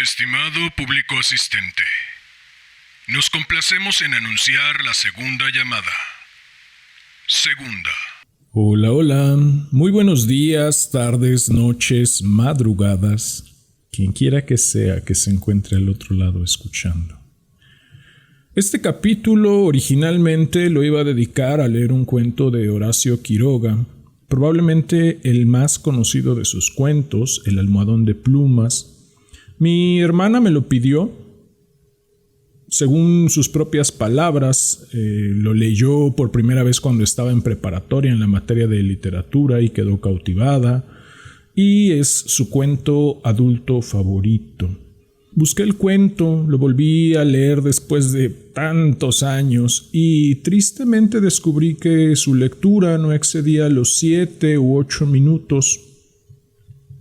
Estimado público asistente, nos complacemos en anunciar la segunda llamada. Segunda. Hola, hola. Muy buenos días, tardes, noches, madrugadas. Quien quiera que sea que se encuentre al otro lado escuchando. Este capítulo originalmente lo iba a dedicar a leer un cuento de Horacio Quiroga, probablemente el más conocido de sus cuentos, El almohadón de plumas. Mi hermana me lo pidió. Según sus propias palabras, lo leyó por primera vez cuando estaba en preparatoria en la materia de literatura y quedó cautivada, y es su cuento adulto favorito. Busqué el cuento, lo volví a leer después de tantos años y tristemente descubrí que su lectura no excedía los 7 u 8 minutos.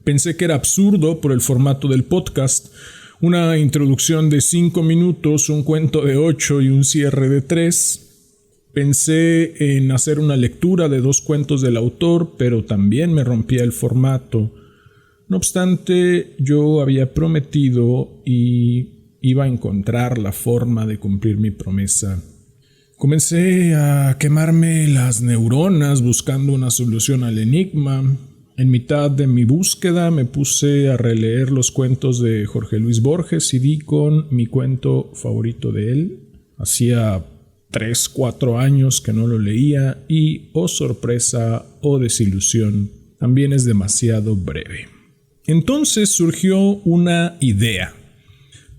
Pensé que era absurdo por el formato del podcast, una introducción de 5 minutos, un cuento de 8 y un cierre de 3. Pensé en hacer una lectura de 2 cuentos del autor, pero también me rompía el formato. No obstante, yo había prometido y iba a encontrar la forma de cumplir mi promesa. Comencé a quemarme las neuronas buscando una solución al enigma. En mitad de mi búsqueda me puse a releer los cuentos de Jorge Luis Borges y di con mi cuento favorito de él. Hacía 3-4 años que no lo leía y, oh sorpresa, oh desilusión, también es demasiado breve. Entonces surgió una idea.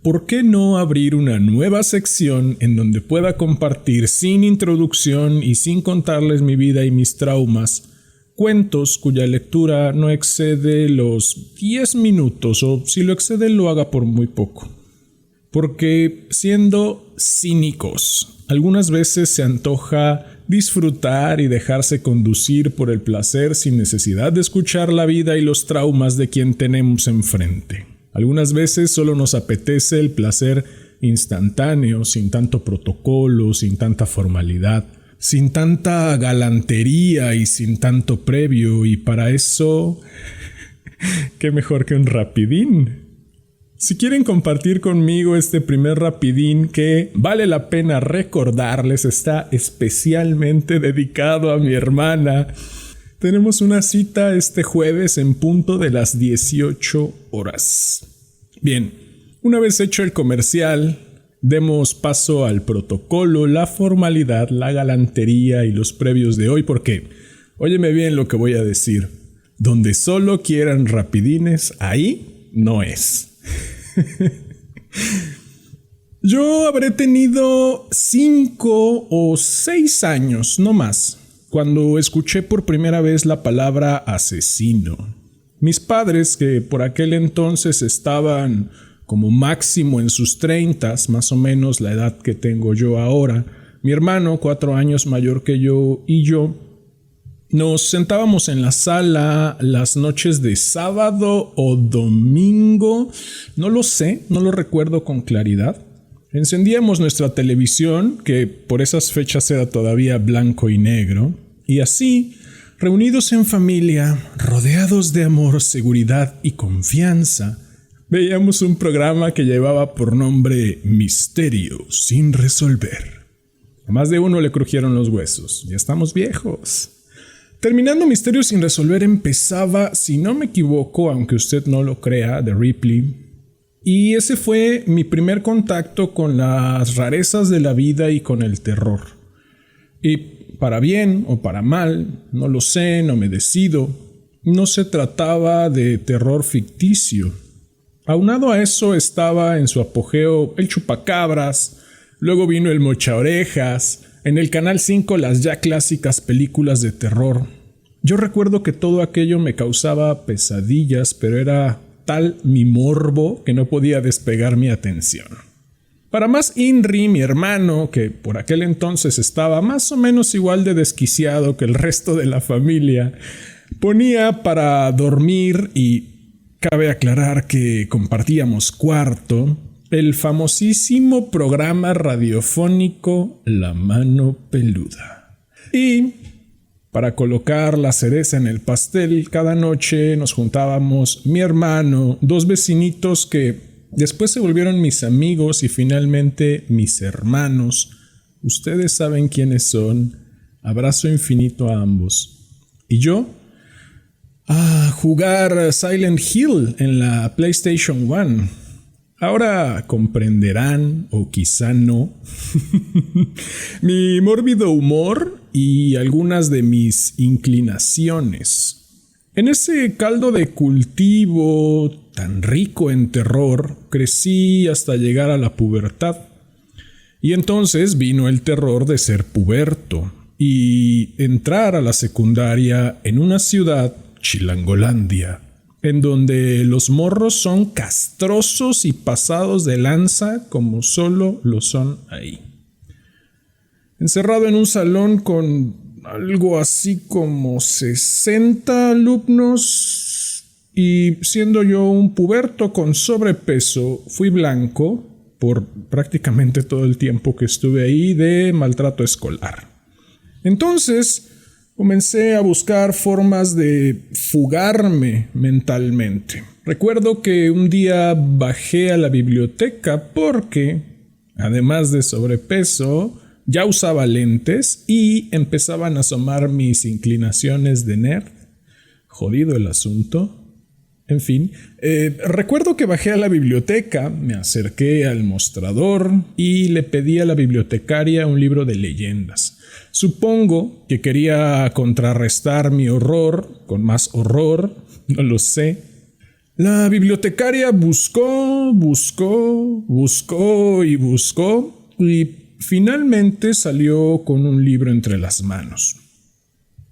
¿Por qué no abrir una nueva sección en donde pueda compartir sin introducción y sin contarles mi vida y mis traumas cuentos cuya lectura no excede los 10 minutos, o si lo excede lo haga por muy poco? Porque, siendo cínicos, algunas veces se antoja disfrutar y dejarse conducir por el placer sin necesidad de escuchar la vida y los traumas de quien tenemos enfrente. Algunas veces solo nos apetece el placer instantáneo, sin tanto protocolo, sin tanta formalidad, sin tanta galantería y sin tanto previo, y para eso, qué mejor que un rapidín. Si quieren compartir conmigo este primer rapidín que, vale la pena recordarles, está especialmente dedicado a mi hermana, tenemos una cita este jueves en punto de las 18 horas. Bien, una vez hecho el comercial, demos paso al protocolo, la formalidad, la galantería y los previos de hoy, porque, óyeme bien lo que voy a decir, donde solo quieran rapidines, ahí no es. Yo habré tenido 5 o 6 años, no más, cuando escuché por primera vez la palabra asesino. Mis padres, que por aquel entonces estaban como máximo en sus 30s, más o menos la edad que tengo yo ahora, mi hermano, 4 años mayor que yo, y yo, nos sentábamos en la sala las noches de sábado o domingo, no lo sé, no lo recuerdo con claridad. Encendíamos nuestra televisión, que por esas fechas era todavía blanco y negro, y así, reunidos en familia, rodeados de amor, seguridad y confianza, veíamos un programa que llevaba por nombre Misterio sin resolver. A más de uno le crujieron los huesos, ya estamos viejos. Terminando Misterio sin resolver empezaba, si no me equivoco, aunque usted no lo crea, The Ripley. Y ese fue mi primer contacto con las rarezas de la vida y con el terror. Y para bien o para mal, no lo sé, no me decido, no se trataba de terror ficticio. Aunado a eso estaba en su apogeo el Chupacabras, luego vino el Mochaorejas, en el Canal 5 las ya clásicas películas de terror. Yo recuerdo que todo aquello me causaba pesadillas, pero era tal mi morbo que no podía despegar mi atención. Para más INRI, mi hermano, que por aquel entonces estaba más o menos igual de desquiciado que el resto de la familia, ponía para dormir, y cabe aclarar que compartíamos cuarto, el famosísimo programa radiofónico La Mano Peluda. Y para colocar la cereza en el pastel, cada noche nos juntábamos mi hermano, 2 vecinitos que Después se volvieron mis amigos y finalmente mis hermanos. Ustedes saben quiénes son. Abrazo infinito a ambos. ¿Y yo? Jugar Silent Hill en la PlayStation 1. Ahora comprenderán, o quizá no, mi mórbido humor y algunas de mis inclinaciones. En ese caldo de cultivo tan rico en terror, crecí hasta llegar a la pubertad. Y entonces vino el terror de ser puberto y entrar a la secundaria en una ciudad, Chilangolandia, en donde los morros son castrosos y pasados de lanza como solo lo son ahí. Encerrado en un salón con algo así como 60 alumnos y siendo yo un puberto con sobrepeso, fui blanco por prácticamente todo el tiempo que estuve ahí de maltrato escolar. Entonces comencé a buscar formas de fugarme mentalmente. Recuerdo que un día bajé a la biblioteca porque, además de sobrepeso, ya usaba lentes y empezaban a asomar mis inclinaciones de nerd. Jodido el asunto. En fin, recuerdo que bajé a la biblioteca, me acerqué al mostrador y le pedí a la bibliotecaria un libro de leyendas. Supongo que quería contrarrestar mi horror con más horror, no lo sé. La bibliotecaria buscó y finalmente salió con un libro entre las manos.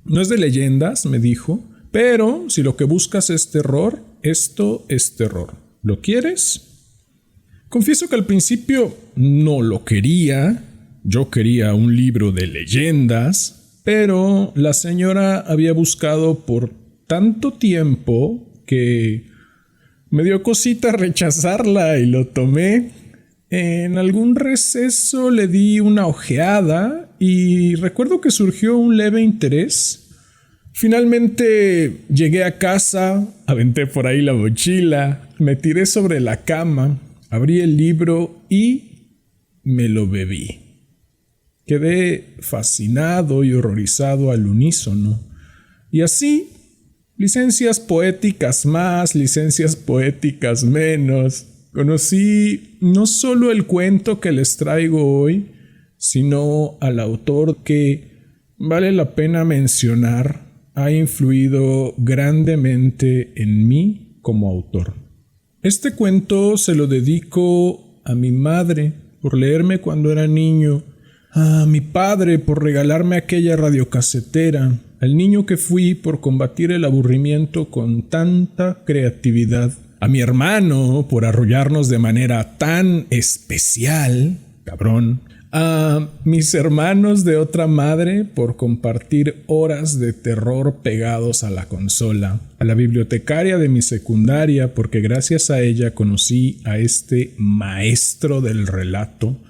No es de leyendas, me dijo, pero si lo que buscas es terror, esto es terror. ¿Lo quieres? Confieso que al principio no lo quería. Yo quería un libro de leyendas, pero la señora había buscado por tanto tiempo que me dio cosita rechazarla y lo tomé. En algún receso le di una ojeada y recuerdo que surgió un leve interés. Finalmente llegué a casa, aventé por ahí la mochila, me tiré sobre la cama, abrí el libro y me lo bebí. Quedé fascinado y horrorizado al unísono. Y así, licencias poéticas más, licencias poéticas menos. Conocí no solo el cuento que les traigo hoy, sino al autor que, vale la pena mencionar, ha influido grandemente en mí como autor. Este cuento se lo dedico a mi madre por leerme cuando era niño, a mi padre por regalarme aquella radiocasetera, al niño que fui por combatir el aburrimiento con tanta creatividad, a mi hermano por arrullarnos de manera tan especial, cabrón, a mis hermanos de otra madre por compartir horas de terror pegados a la consola, a la bibliotecaria de mi secundaria porque gracias a ella conocí a este maestro del relato,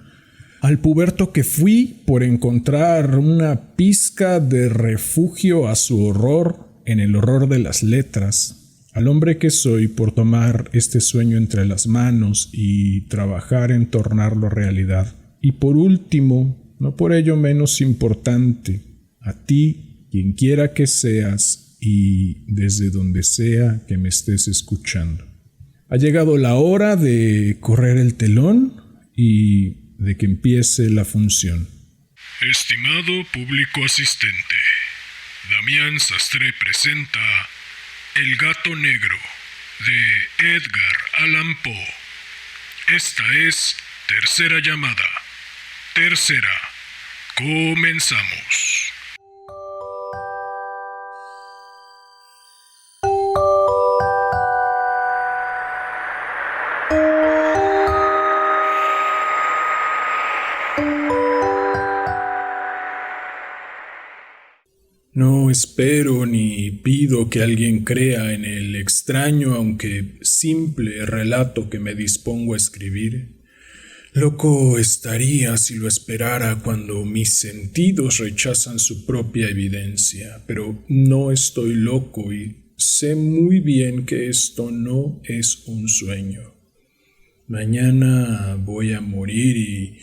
al puberto que fui por encontrar una pizca de refugio a su horror en el horror de las letras, al hombre que soy por tomar este sueño entre las manos y trabajar en tornarlo realidad. Y por último, no por ello menos importante, a ti, quien quiera que seas y desde donde sea que me estés escuchando. Ha llegado la hora de correr el telón y de que empiece la función. Estimado público asistente, Damián Sastre presenta El gato negro de Edgar Allan Poe. Esta es tercera llamada. Tercera. Comenzamos. No espero ni pido que alguien crea en el extraño aunque simple relato que me dispongo a escribir. Loco estaría si lo esperara cuando mis sentidos rechazan su propia evidencia, pero no estoy loco y sé muy bien que esto no es un sueño. Mañana voy a morir y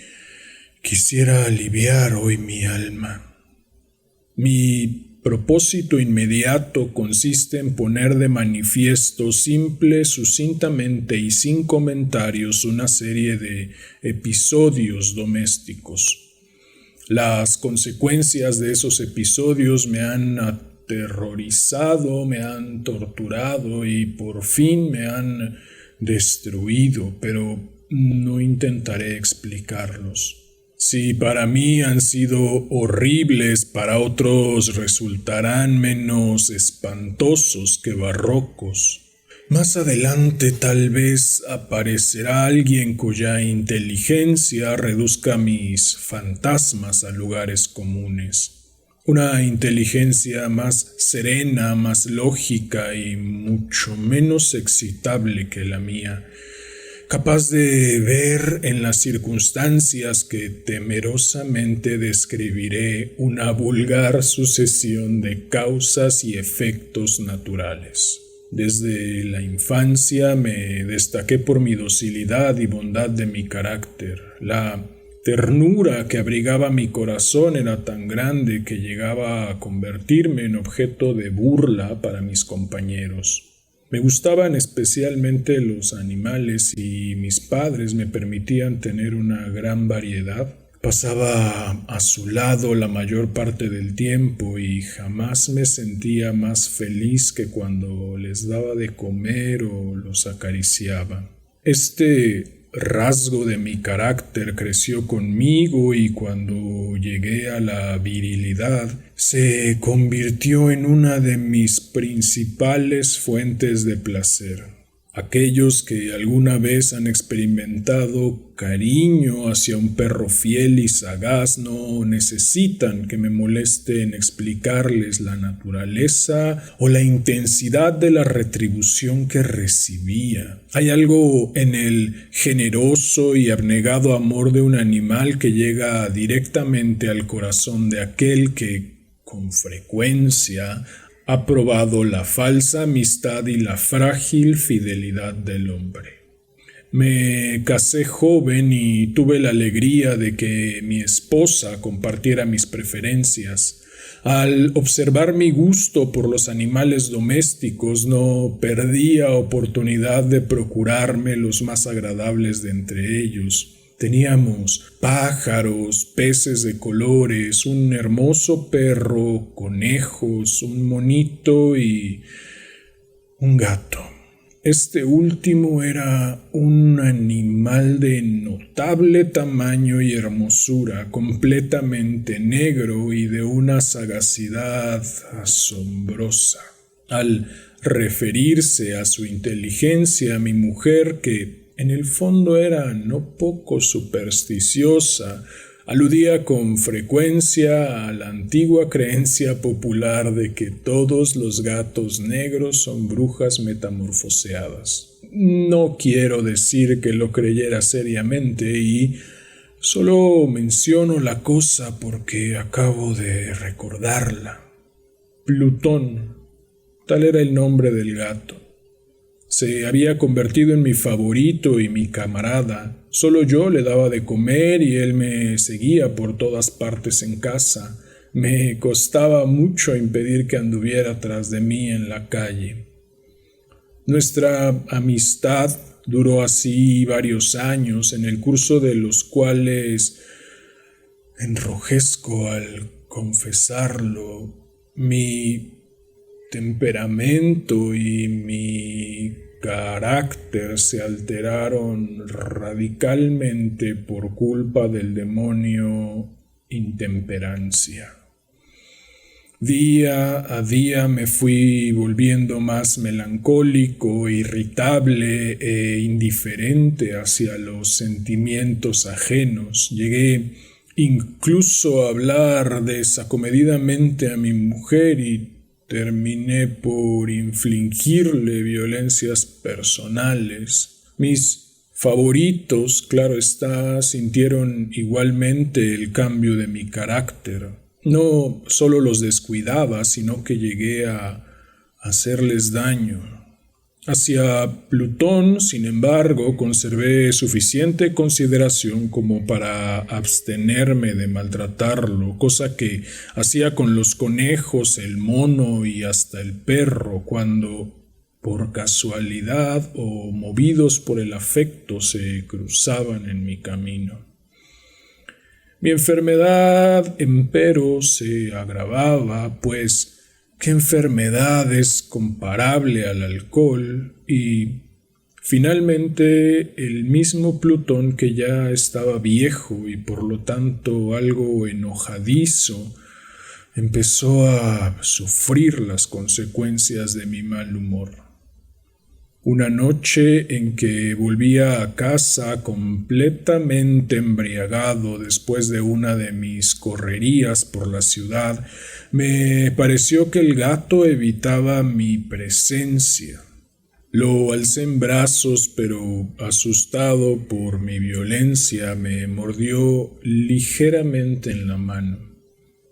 quisiera aliviar hoy mi alma. Mi propósito inmediato consiste en poner de manifiesto simple, sucintamente y sin comentarios una serie de episodios domésticos. Las consecuencias de esos episodios me han aterrorizado, me han torturado y por fin me han destruido, pero no intentaré explicarlos. Si para mí han sido horribles, para otros resultarán menos espantosos que barrocos. Más adelante tal vez aparecerá alguien cuya inteligencia reduzca mis fantasmas a lugares comunes. Una inteligencia más serena, más lógica y mucho menos excitable que la mía, capaz de ver en las circunstancias que temerosamente describiré una vulgar sucesión de causas y efectos naturales. Desde la infancia me destaqué por mi docilidad y bondad de mi carácter. La ternura que abrigaba mi corazón era tan grande que llegaba a convertirme en objeto de burla para mis compañeros. Me gustaban especialmente los animales y mis padres me permitían tener una gran variedad. Pasaba a su lado la mayor parte del tiempo y jamás me sentía más feliz que cuando les daba de comer o los acariciaba. Este rasgo de mi carácter creció conmigo y cuando llegué a la virilidad se convirtió en una de mis principales fuentes de placer. Aquellos que alguna vez han experimentado cariño hacia un perro fiel y sagaz no necesitan que me moleste en explicarles la naturaleza o la intensidad de la retribución que recibía. Hay algo en el generoso y abnegado amor de un animal que llega directamente al corazón de aquel que, con frecuencia, ha probado la falsa amistad y la frágil fidelidad del hombre. Me casé joven y tuve la alegría de que mi esposa compartiera mis preferencias. Al observar mi gusto por los animales domésticos, no perdía oportunidad de procurarme los más agradables de entre ellos. Teníamos pájaros, peces de colores, un hermoso perro, conejos, un monito y un gato. Este último era un animal de notable tamaño y hermosura, completamente negro y de una sagacidad asombrosa. Al referirse a su inteligencia, mi mujer, que en el fondo era no poco supersticiosa, aludía con frecuencia a la antigua creencia popular de que todos los gatos negros son brujas metamorfoseadas. No quiero decir que lo creyera seriamente y solo menciono la cosa porque acabo de recordarla. Plutón, tal era el nombre del gato. Se había convertido en mi favorito y mi camarada. Solo yo le daba de comer y él me seguía por todas partes en casa. Me costaba mucho impedir que anduviera tras de mí en la calle. Nuestra amistad duró así varios años, en el curso de los cuales enrojezco al confesarlo. Mi temperamento y mi carácter se alteraron radicalmente por culpa del demonio intemperancia. Día a día me fui volviendo más melancólico, irritable e indiferente hacia los sentimientos ajenos. Llegué incluso a hablar desacomedidamente a mi mujer y terminé por infligirle violencias personales. Mis favoritos, claro está, sintieron igualmente el cambio de mi carácter. No solo los descuidaba, sino que llegué a hacerles daño. Hacia Plutón, sin embargo, conservé suficiente consideración como para abstenerme de maltratarlo, cosa que hacía con los conejos, el mono y hasta el perro cuando, por casualidad o movidos por el afecto, se cruzaban en mi camino. Mi enfermedad, empero, se agravaba, pues ¿qué enfermedad es comparable al alcohol? Y finalmente el mismo Plutón, que ya estaba viejo y por lo tanto algo enojadizo, empezó a sufrir las consecuencias de mi mal humor. Una noche en que volvía a casa completamente embriagado después de una de mis correrías por la ciudad, me pareció que el gato evitaba mi presencia. Lo alcé en brazos, pero asustado por mi violencia me mordió ligeramente en la mano.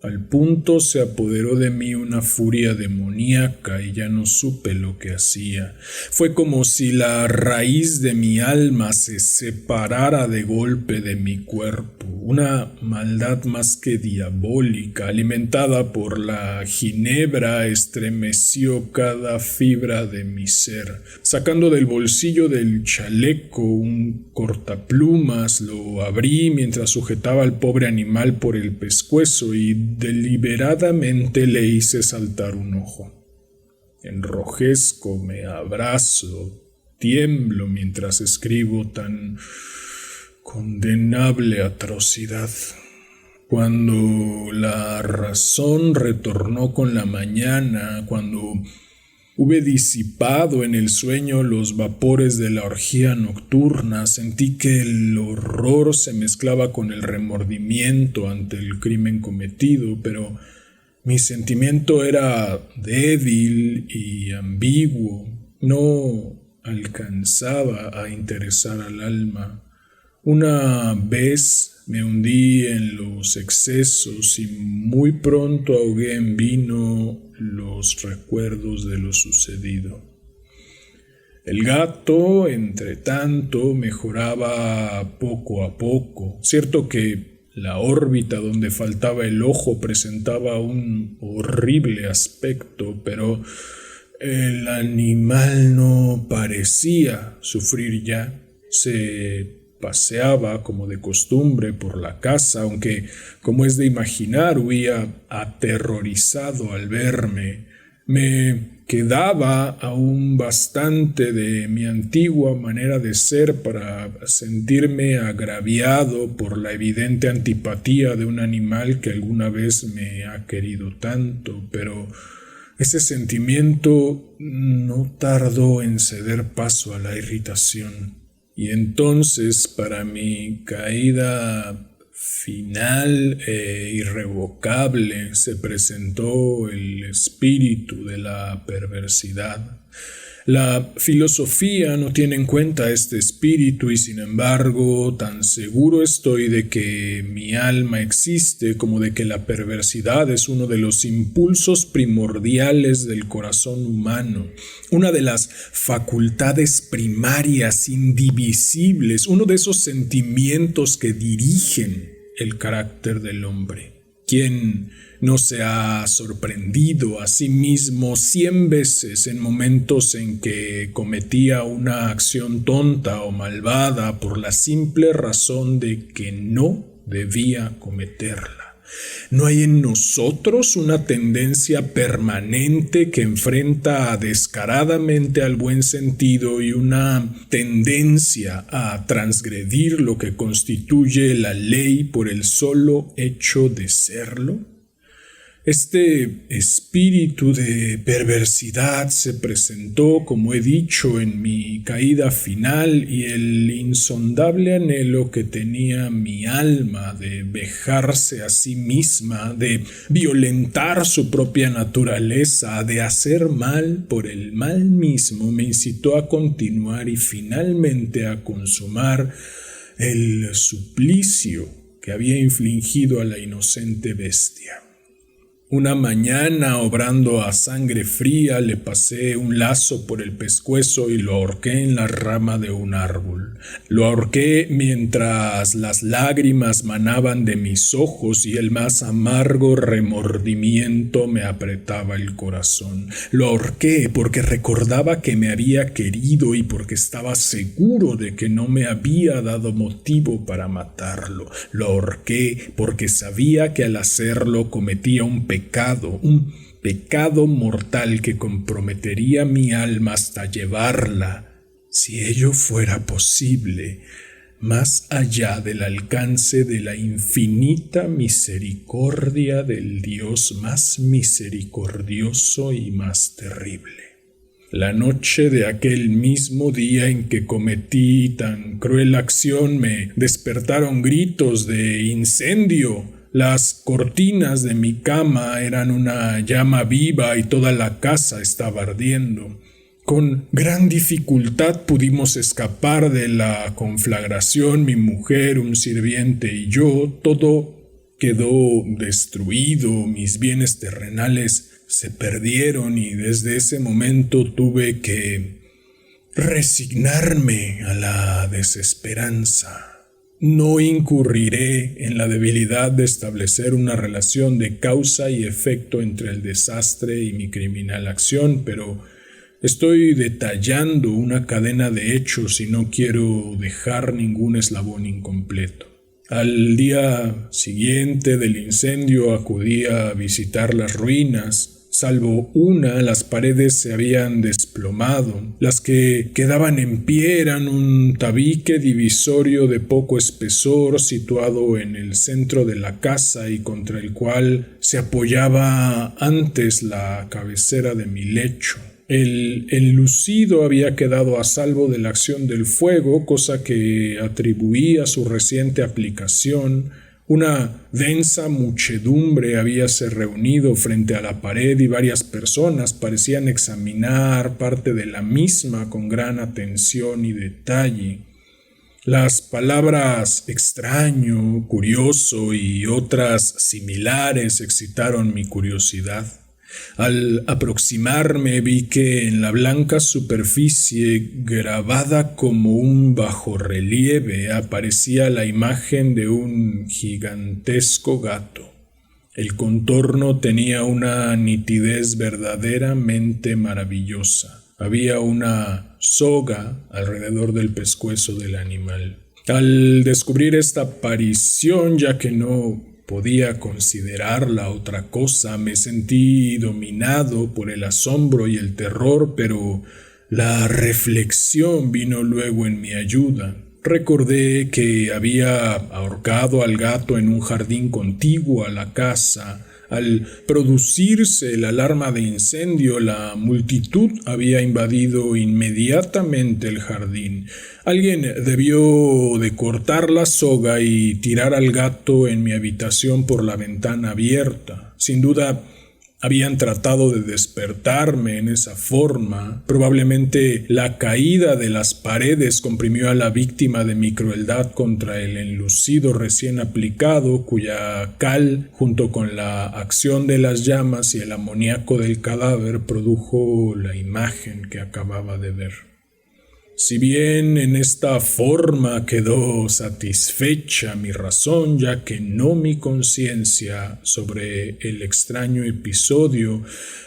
Al punto se apoderó de mí una furia demoníaca y ya no supe lo que hacía. Fue como si la raíz de mi alma se separara de golpe de mi cuerpo. Una maldad más que diabólica, alimentada por la ginebra, estremeció cada fibra de mi ser. Sacando del bolsillo del chaleco un cortaplumas, lo abrí mientras sujetaba al pobre animal por el pescuezo y deliberadamente le hice saltar un ojo. Enrojezco, me abrazo, tiemblo mientras escribo tan condenable atrocidad. Cuando la razón retornó con la mañana, cuando hube disipado en el sueño los vapores de la orgía nocturna, sentí que el horror se mezclaba con el remordimiento ante el crimen cometido, pero mi sentimiento era débil y ambiguo, no alcanzaba a interesar al alma. Una vez me hundí en los excesos y muy pronto ahogué en vino los recuerdos de lo sucedido. El gato, entre tanto, mejoraba poco a poco. Cierto que la órbita donde faltaba el ojo presentaba un horrible aspecto, pero el animal no parecía sufrir ya. Se paseaba como de costumbre por la casa, aunque, como es de imaginar, huía aterrorizado al verme. Me quedaba aún bastante de mi antigua manera de ser para sentirme agraviado por la evidente antipatía de un animal que alguna vez me ha querido tanto, pero ese sentimiento no tardó en ceder paso a la irritación. Y entonces, para mi caída final e irrevocable, se presentó el espíritu de la perversidad. La filosofía no tiene en cuenta este espíritu y, sin embargo, tan seguro estoy de que mi alma existe como de que la perversidad es uno de los impulsos primordiales del corazón humano, una de las facultades primarias indivisibles, uno de esos sentimientos que dirigen el carácter del hombre. ¿Quién no se ha sorprendido a sí mismo 100 veces en momentos en que cometía una acción tonta o malvada por la simple razón de que no debía cometerla? ¿No hay en nosotros una tendencia permanente que enfrenta descaradamente al buen sentido y una tendencia a transgredir lo que constituye la ley por el solo hecho de serlo? Este espíritu de perversidad se presentó, como he dicho, en mi caída final, y el insondable anhelo que tenía mi alma de vejarse a sí misma, de violentar su propia naturaleza, de hacer mal por el mal mismo, me incitó a continuar y finalmente a consumar el suplicio que había infligido a la inocente bestia. Una mañana, obrando a sangre fría, le pasé un lazo por el pescuezo y lo ahorqué en la rama de un árbol. Lo ahorqué mientras las lágrimas manaban de mis ojos y el más amargo remordimiento me apretaba el corazón. Lo ahorqué porque recordaba que me había querido y porque estaba seguro de que no me había dado motivo para matarlo. Lo ahorqué porque sabía que al hacerlo cometía un pecado mortal que comprometería mi alma hasta llevarla, si ello fuera posible, más allá del alcance de la infinita misericordia del Dios más misericordioso y más terrible. La noche de aquel mismo día en que cometí tan cruel acción me despertaron gritos de incendio. Las cortinas de mi cama eran una llama viva y toda la casa estaba ardiendo. Con gran dificultad pudimos escapar de la conflagración, mi mujer, un sirviente y yo. Todo quedó destruido, mis bienes terrenales se perdieron y desde ese momento tuve que resignarme a la desesperanza. No incurriré en la debilidad de establecer una relación de causa y efecto entre el desastre y mi criminal acción, pero estoy detallando una cadena de hechos y no quiero dejar ningún eslabón incompleto. Al día siguiente del incendio acudí a visitar las ruinas. Salvo una, las paredes se habían desplomado. Las que quedaban en pie eran un tabique divisorio de poco espesor situado en el centro de la casa y contra el cual se apoyaba antes la cabecera de mi lecho. El enlucido había quedado a salvo de la acción del fuego, cosa que atribuí a su reciente aplicación. Una densa muchedumbre habíase reunido frente a la pared y varias personas parecían examinar parte de la misma con gran atención y detalle. Las palabras extraño, curioso y otras similares excitaron mi curiosidad. Al aproximarme vi que en la blanca superficie, grabada como un bajorrelieve, aparecía la imagen de un gigantesco gato. El contorno tenía una nitidez verdaderamente maravillosa. Había una soga alrededor del pescuezo del animal. Al descubrir esta aparición, ya que no podía considerarla otra cosa, me sentí dominado por el asombro y el terror, pero la reflexión vino luego en mi ayuda. Recordé que había ahorcado al gato en un jardín contiguo a la casa. Al producirse la alarma de incendio, la multitud había invadido inmediatamente el jardín. Alguien debió de cortar la soga y tirar al gato en mi habitación por la ventana abierta. Sin duda, habían tratado de despertarme en esa forma. Probablemente la caída de las paredes comprimió a la víctima de mi crueldad contra el enlucido recién aplicado, cuya cal, junto con la acción de las llamas y el amoníaco del cadáver, produjo la imagen que acababa de ver. Si bien en esta forma quedó satisfecha mi razón, ya que no mi conciencia, sobre el extraño episodio,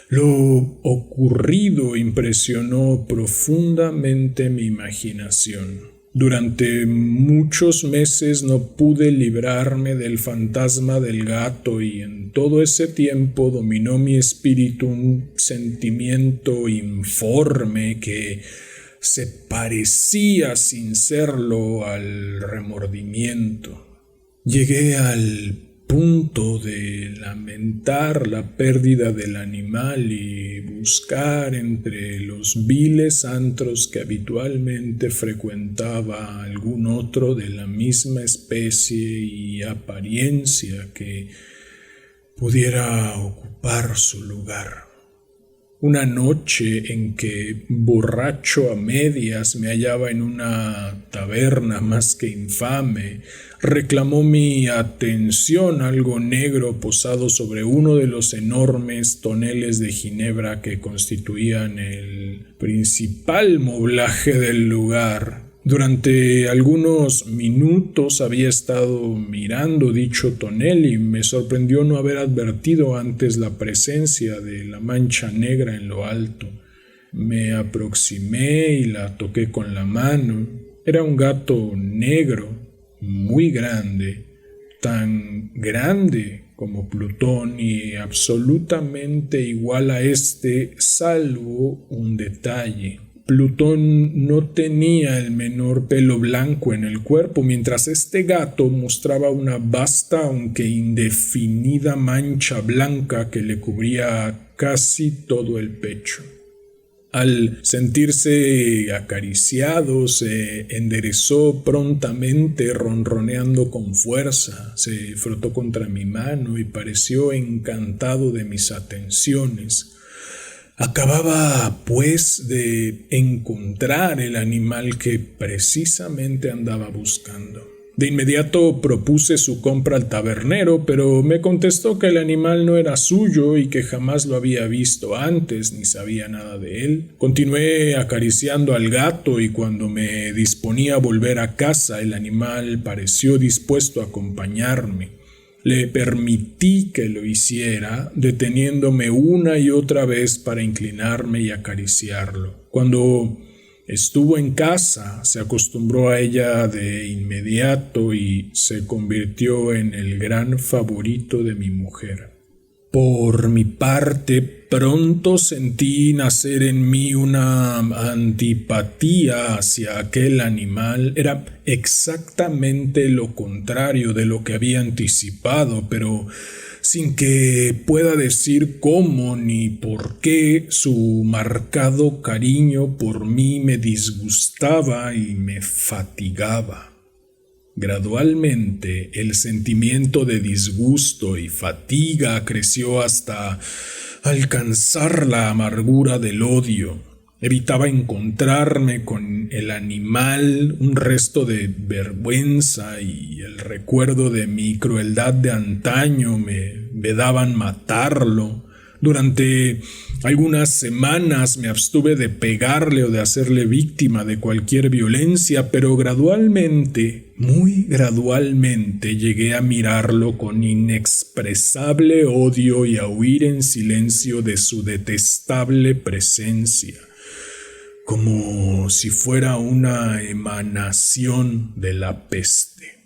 lo ocurrido impresionó profundamente mi imaginación. Durante muchos meses no pude librarme del fantasma del gato y en todo ese tiempo dominó mi espíritu un sentimiento informe que se parecía sin serlo al remordimiento. Llegué al punto de lamentar la pérdida del animal y buscar entre los viles antros que habitualmente frecuentaba algún otro de la misma especie y apariencia que pudiera ocupar su lugar. Una noche en que, borracho a medias, me hallaba en una taberna más que infame, reclamó mi atención algo negro posado sobre uno de los enormes toneles de ginebra que constituían el principal moblaje del lugar. Durante algunos minutos había estado mirando dicho tonel y me sorprendió no haber advertido antes la presencia de la mancha negra en lo alto. Me aproximé y la toqué con la mano. Era un gato negro, muy grande, tan grande como Plutón y absolutamente igual a este, salvo un detalle. Plutón no tenía el menor pelo blanco en el cuerpo, mientras este gato mostraba una vasta aunque indefinida mancha blanca que le cubría casi todo el pecho. Al sentirse acariciado, se enderezó prontamente, ronroneando con fuerza, se frotó contra mi mano y pareció encantado de mis atenciones. Acababa, pues, de encontrar el animal que precisamente andaba buscando. De inmediato propuse su compra al tabernero, pero me contestó que el animal no era suyo y que jamás lo había visto antes ni sabía nada de él. Continué acariciando al gato y cuando me disponía a volver a casa, el animal pareció dispuesto a acompañarme. Le permití que lo hiciera, deteniéndome una y otra vez para inclinarme y acariciarlo. Cuando estuvo en casa, se acostumbró a ella de inmediato y se convirtió en el gran favorito de mi mujer. Por mi parte, pronto sentí nacer en mí una antipatía hacia aquel animal. Era exactamente lo contrario de lo que había anticipado, pero sin que pueda decir cómo ni por qué, su marcado cariño por mí me disgustaba y me fatigaba. Gradualmente, el sentimiento de disgusto y fatiga creció hasta alcanzar la amargura del odio. Evitaba encontrarme con el animal, un resto de vergüenza y el recuerdo de mi crueldad de antaño me vedaban matarlo. Durante algunas semanas me abstuve de pegarle o de hacerle víctima de cualquier violencia, pero gradualmente, muy gradualmente, llegué a mirarlo con inexpresable odio y a huir en silencio de su detestable presencia, como si fuera una emanación de la peste.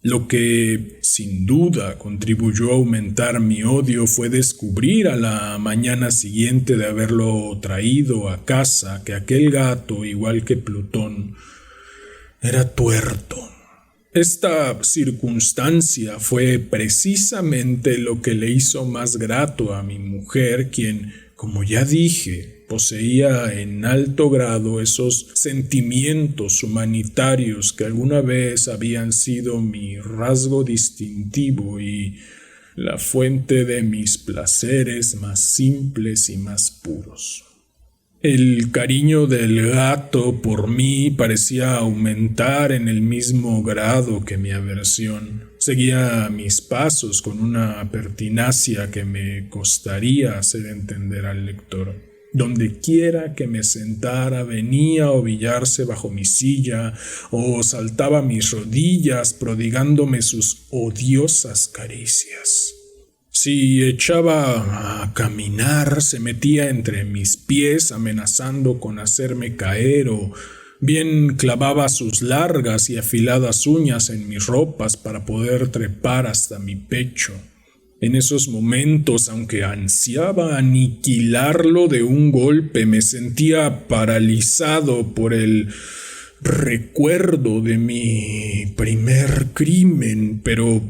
Lo que sin duda contribuyó a aumentar mi odio fue descubrir a la mañana siguiente de haberlo traído a casa que aquel gato, igual que Plutón, era tuerto. Esta circunstancia fue precisamente lo que le hizo más grato a mi mujer, quien, como ya dije, poseía en alto grado esos sentimientos humanitarios que alguna vez habían sido mi rasgo distintivo y la fuente de mis placeres más simples y más puros. El cariño del gato por mí parecía aumentar en el mismo grado que mi aversión. Seguía mis pasos con una pertinacia que me costaría hacer entender al lector. Donde quiera que me sentara, venía a ovillarse bajo mi silla o saltaba a mis rodillas prodigándome sus odiosas caricias. Si echaba a caminar, se metía entre mis pies amenazando con hacerme caer o bien clavaba sus largas y afiladas uñas en mis ropas para poder trepar hasta mi pecho. En esos momentos, aunque ansiaba aniquilarlo de un golpe, me sentía paralizado por el recuerdo de mi primer crimen, pero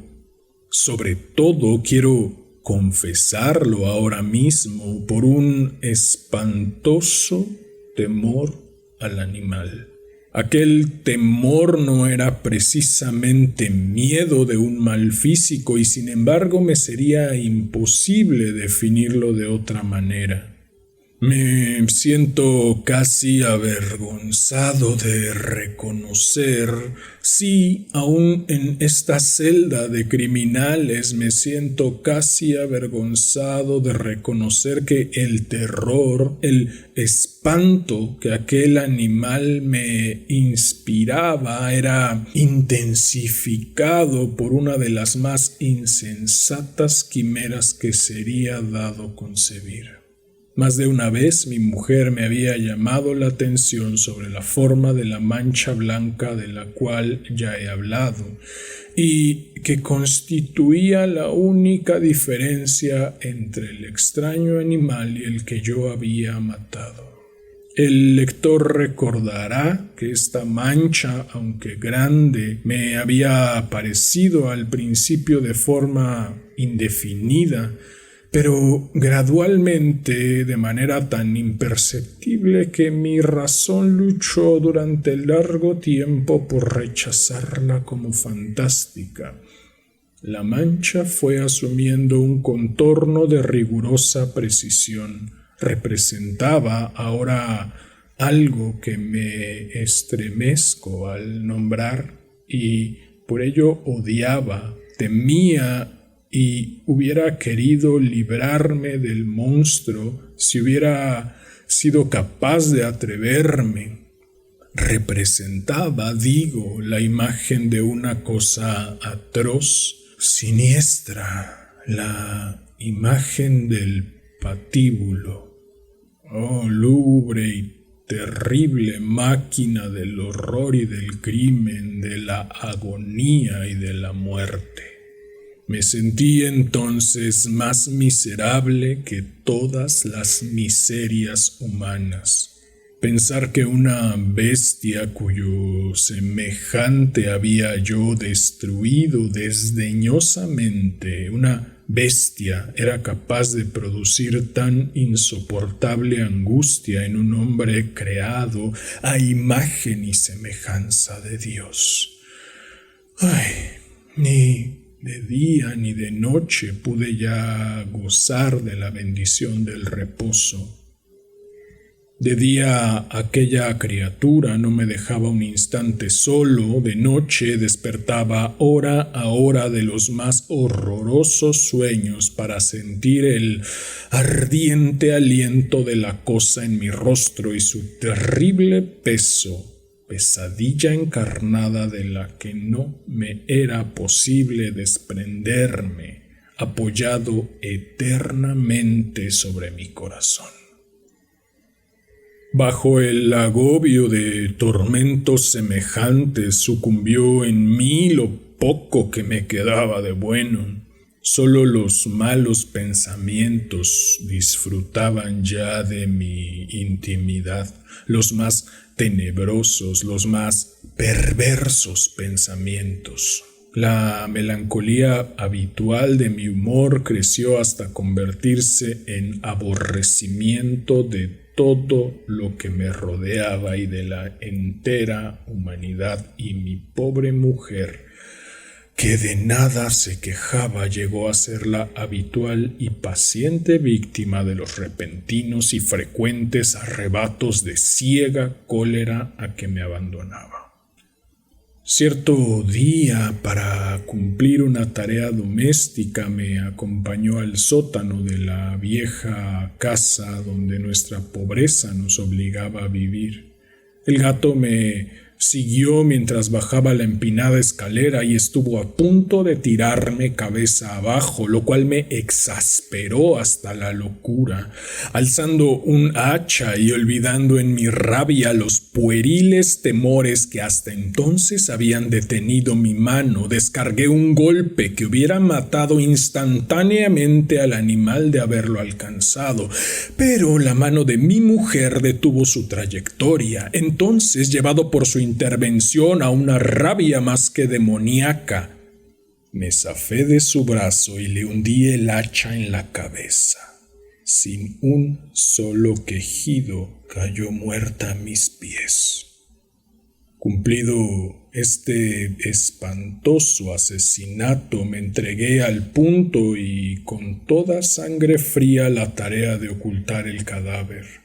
sobre todo quiero confesarlo ahora mismo por un espantoso temor al animal. Aquel temor no era precisamente miedo de un mal físico y sin embargo me sería imposible definirlo de otra manera. Me siento casi avergonzado de reconocer, sí, aún en esta celda de criminales me siento casi avergonzado de reconocer que el terror, el espanto que aquel animal me inspiraba era intensificado por una de las más insensatas quimeras que sería dado concebir. Más de una vez mi mujer me había llamado la atención sobre la forma de la mancha blanca de la cual ya he hablado, y que constituía la única diferencia entre el extraño animal y el que yo había matado. El lector recordará que esta mancha, aunque grande, me había aparecido al principio de forma indefinida, pero gradualmente de manera tan imperceptible que mi razón luchó durante largo tiempo por rechazarla como fantástica. La mancha fue asumiendo un contorno de rigurosa precisión. Representaba ahora algo que me estremezco al nombrar y por ello odiaba, temía y hubiera querido librarme del monstruo si hubiera sido capaz de atreverme. Representaba, digo, la imagen de una cosa atroz, siniestra, la imagen del patíbulo. Oh, lúgubre y terrible máquina del horror y del crimen, de la agonía y de la muerte. Me sentí entonces más miserable que todas las miserias humanas. Pensar que una bestia cuyo semejante había yo destruido desdeñosamente, una bestia era capaz de producir tan insoportable angustia en un hombre creado a imagen y semejanza de Dios. Ay, ni de día ni de noche pude ya gozar de la bendición del reposo. De día aquella criatura no me dejaba un instante solo, de noche despertaba hora a hora de los más horrorosos sueños para sentir el ardiente aliento de la cosa en mi rostro y su terrible peso, pesadilla encarnada de la que no me era posible desprenderme, apoyado eternamente sobre mi corazón. Bajo el agobio de tormentos semejantes sucumbió en mí lo poco que me quedaba de bueno. Solo los malos pensamientos disfrutaban ya de mi intimidad, los más tenebrosos, los más perversos pensamientos. La melancolía habitual de mi humor creció hasta convertirse en aborrecimiento de todo lo que me rodeaba y de la entera humanidad, y mi pobre mujer, que de nada se quejaba, llegó a ser la habitual y paciente víctima de los repentinos y frecuentes arrebatos de ciega cólera a que me abandonaba. Cierto día, para cumplir una tarea doméstica, me acompañó al sótano de la vieja casa donde nuestra pobreza nos obligaba a vivir. El gato me siguió mientras bajaba la empinada escalera y estuvo a punto de tirarme cabeza abajo, lo cual me exasperó hasta la locura. Alzando un hacha y olvidando en mi rabia los pueriles temores que hasta entonces habían detenido mi mano, descargué un golpe que hubiera matado instantáneamente al animal de haberlo alcanzado, pero la mano de mi mujer detuvo su trayectoria. Entonces, llevado por su intervención a una rabia más que demoníaca, me zafé de su brazo y le hundí el hacha en la cabeza. Sin un solo quejido, cayó muerta a mis pies. Cumplido este espantoso asesinato, me entregué al punto y con toda sangre fría la tarea de ocultar el cadáver.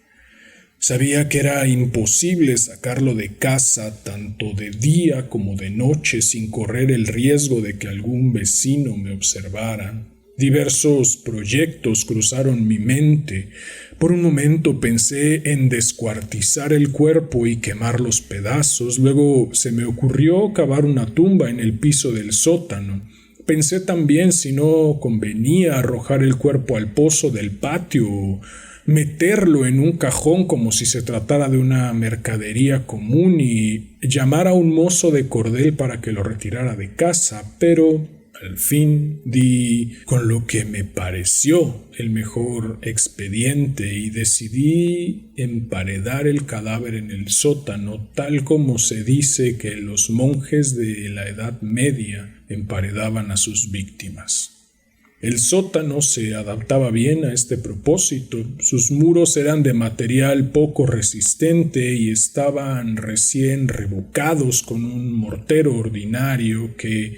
Sabía que era imposible sacarlo de casa tanto de día como de noche sin correr el riesgo de que algún vecino me observara. Diversos proyectos cruzaron mi mente. Por un momento pensé en descuartizar el cuerpo y quemar los pedazos. Luego se me ocurrió cavar una tumba en el piso del sótano. Pensé también si no convenía arrojar el cuerpo al pozo del patio o meterlo en un cajón como si se tratara de una mercadería común y llamar a un mozo de cordel para que lo retirara de casa, pero al fin di con lo que me pareció el mejor expediente y decidí emparedar el cadáver en el sótano, tal como se dice que los monjes de la Edad Media emparedaban a sus víctimas. El sótano se adaptaba bien a este propósito. Sus muros eran de material poco resistente y estaban recién revocados con un mortero ordinario que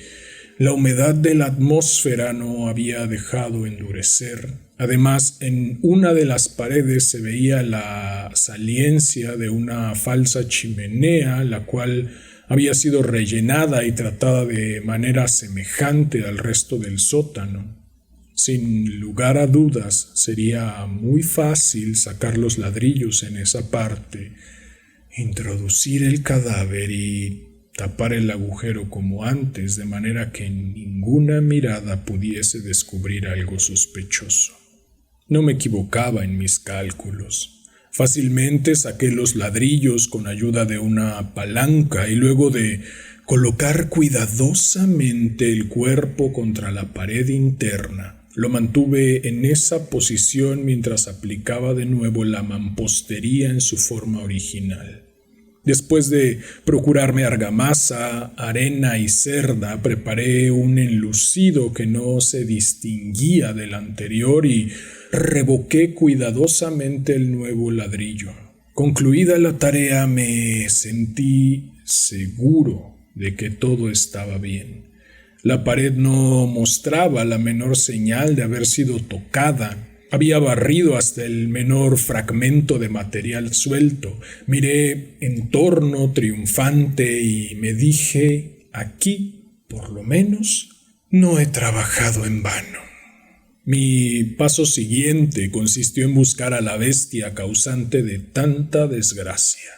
la humedad de la atmósfera no había dejado endurecer. Además, en una de las paredes se veía la saliencia de una falsa chimenea, la cual había sido rellenada y tratada de manera semejante al resto del sótano. Sin lugar a dudas, sería muy fácil sacar los ladrillos en esa parte, introducir el cadáver y tapar el agujero como antes, de manera que ninguna mirada pudiese descubrir algo sospechoso. No me equivocaba en mis cálculos. Fácilmente saqué los ladrillos con ayuda de una palanca y luego de colocar cuidadosamente el cuerpo contra la pared interna, lo mantuve en esa posición mientras aplicaba de nuevo la mampostería en su forma original. Después de procurarme argamasa, arena y cerda, preparé un enlucido que no se distinguía del anterior y revoqué cuidadosamente el nuevo ladrillo. Concluida la tarea, me sentí seguro de que todo estaba bien. La pared no mostraba la menor señal de haber sido tocada. Había barrido hasta el menor fragmento de material suelto. Miré en torno triunfante y me dije, aquí, por lo menos, no he trabajado en vano. Mi paso siguiente consistió en buscar a la bestia causante de tanta desgracia,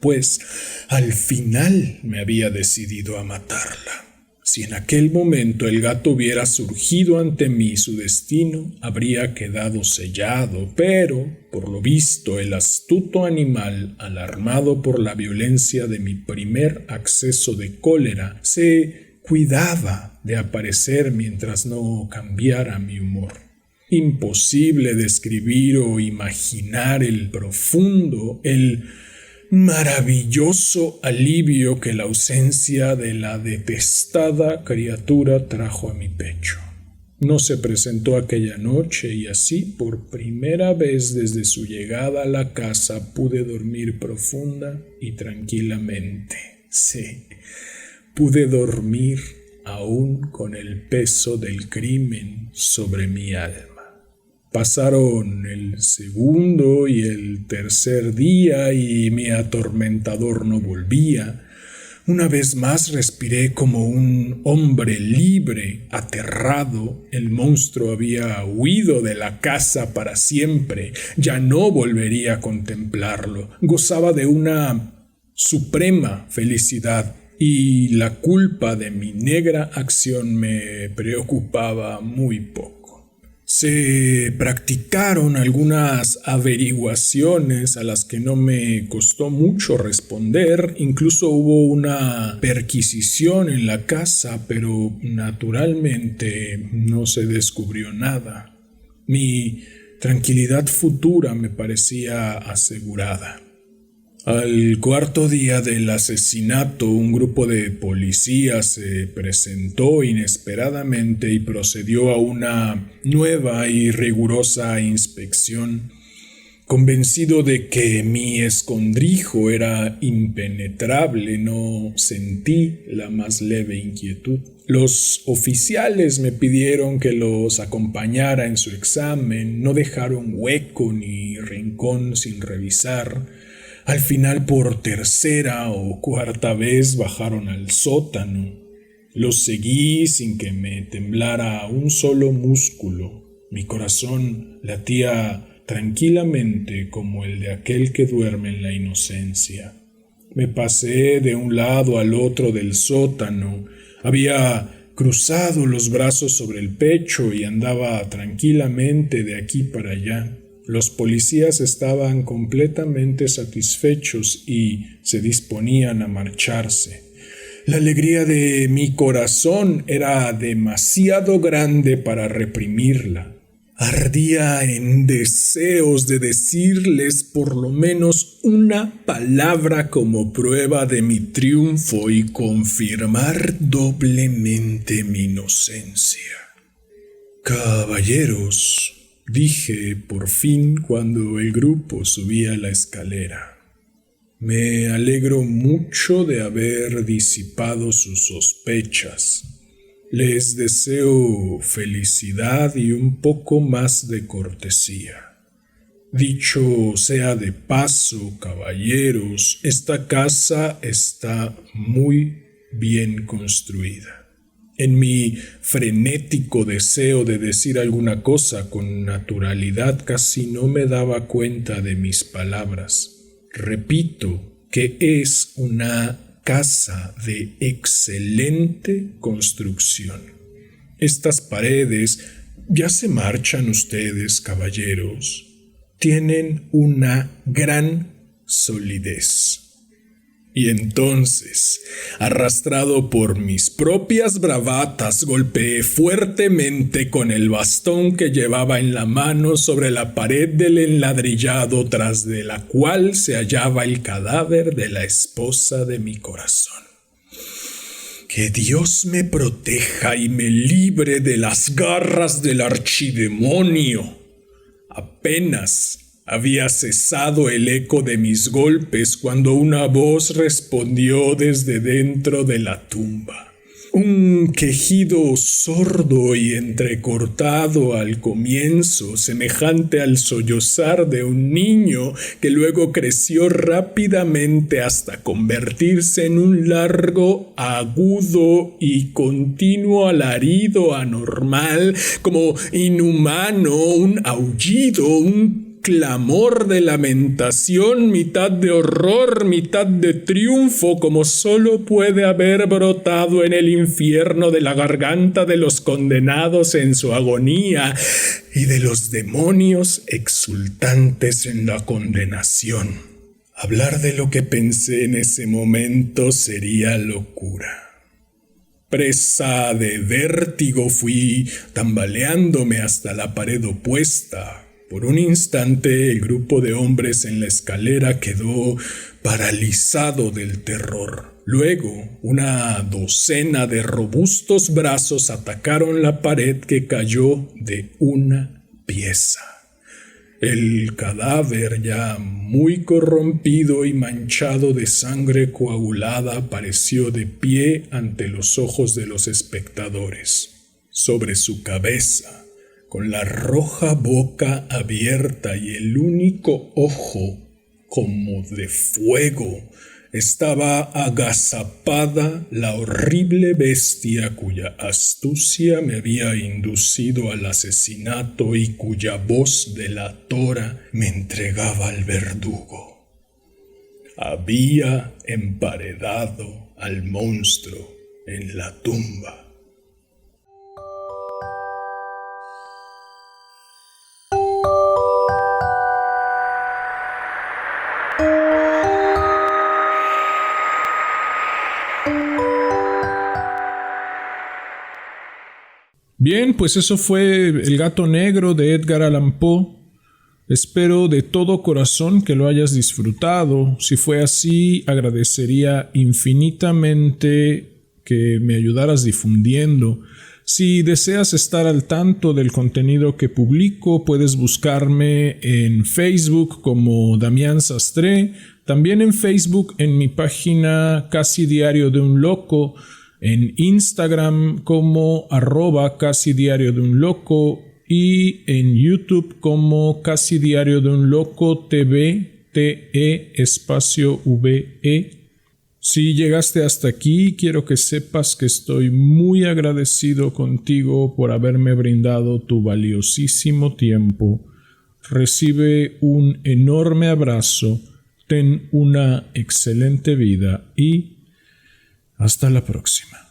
pues al final me había decidido a matarla. Si en aquel momento el gato hubiera surgido ante mí, su destino habría quedado sellado, pero, por lo visto, el astuto animal, alarmado por la violencia de mi primer acceso de cólera, se cuidaba de aparecer mientras no cambiara mi humor. Imposible describir o imaginar el profundo, el maravilloso alivio que la ausencia de la detestada criatura trajo a mi pecho. No se presentó aquella noche y así, por primera vez desde su llegada a la casa, pude dormir profunda y tranquilamente. Sí, pude dormir aún con el peso del crimen sobre mi alma. Pasaron el segundo y el tercer día y mi atormentador no volvía. Una vez más respiré como un hombre libre, aterrado. El monstruo había huido de la casa para siempre. Ya no volvería a contemplarlo. Gozaba de una suprema felicidad y la culpa de mi negra acción me preocupaba muy poco. Se practicaron algunas averiguaciones a las que no me costó mucho responder. Incluso hubo una perquisición en la casa, pero naturalmente no se descubrió nada. Mi tranquilidad futura me parecía asegurada. Al cuarto día del asesinato, un grupo de policías se presentó inesperadamente y procedió a una nueva y rigurosa inspección. Convencido de que mi escondrijo era impenetrable, no sentí la más leve inquietud. Los oficiales me pidieron que los acompañara en su examen, no dejaron hueco ni rincón sin revisar. Al final, por tercera o cuarta vez, bajaron al sótano. Los seguí sin que me temblara un solo músculo. Mi corazón latía tranquilamente como el de aquel que duerme en la inocencia. Me pasé de un lado al otro del sótano. Había cruzado los brazos sobre el pecho y andaba tranquilamente de aquí para allá. Los policías estaban completamente satisfechos y se disponían a marcharse. La alegría de mi corazón era demasiado grande para reprimirla. Ardía en deseos de decirles por lo menos una palabra como prueba de mi triunfo y confirmar doblemente mi inocencia. «Caballeros», dije por fin cuando el grupo subía la escalera, «me alegro mucho de haber disipado sus sospechas. Les deseo felicidad y un poco más de cortesía. Dicho sea de paso, caballeros, esta casa está muy bien construida». En mi frenético deseo de decir alguna cosa con naturalidad, casi no me daba cuenta de mis palabras. Repito que es una casa de excelente construcción. Estas paredes, ya se marchan ustedes, caballeros, tienen una gran solidez. Y entonces, arrastrado por mis propias bravatas, golpeé fuertemente con el bastón que llevaba en la mano sobre la pared del enladrillado, tras de la cual se hallaba el cadáver de la esposa de mi corazón. Que Dios me proteja y me libre de las garras del archidemonio. Apenas había cesado el eco de mis golpes cuando una voz respondió desde dentro de la tumba. Un quejido sordo y entrecortado al comienzo, semejante al sollozar de un niño que luego creció rápidamente hasta convertirse en un largo, agudo y continuo alarido anormal, como inhumano, un aullido, un clamor de lamentación, mitad de horror, mitad de triunfo, como solo puede haber brotado en el infierno de la garganta de los condenados en su agonía y de los demonios exultantes en la condenación. Hablar de lo que pensé en ese momento sería locura. Presa de vértigo fui tambaleándome hasta la pared opuesta. Por un instante el grupo de hombres en la escalera quedó paralizado del terror. Luego, una docena de robustos brazos atacaron la pared, que cayó de una pieza. El cadáver, ya muy corrompido y manchado de sangre coagulada, apareció de pie ante los ojos de los espectadores. Sobre su cabeza, con la roja boca abierta y el único ojo como de fuego, estaba agazapada la horrible bestia cuya astucia me había inducido al asesinato y cuya voz delatora me entregaba al verdugo. Había emparedado al monstruo en la tumba. Bien, pues eso fue El gato negro de Edgar Allan Poe. Espero de todo corazón que lo hayas disfrutado. Si fue así, agradecería infinitamente que me ayudaras difundiendo. Si deseas estar al tanto del contenido que publico, puedes buscarme en Facebook como Damián Sastre, también en Facebook en mi página Casi Diario de un Loco, en Instagram como @casidiariodeunloco y en YouTube como Casi Diario de un Loco TV, TE_VE. Si llegaste hasta aquí, quiero que sepas que estoy muy agradecido contigo por haberme brindado tu valiosísimo tiempo. Recibe un enorme abrazo, ten una excelente vida y hasta la próxima.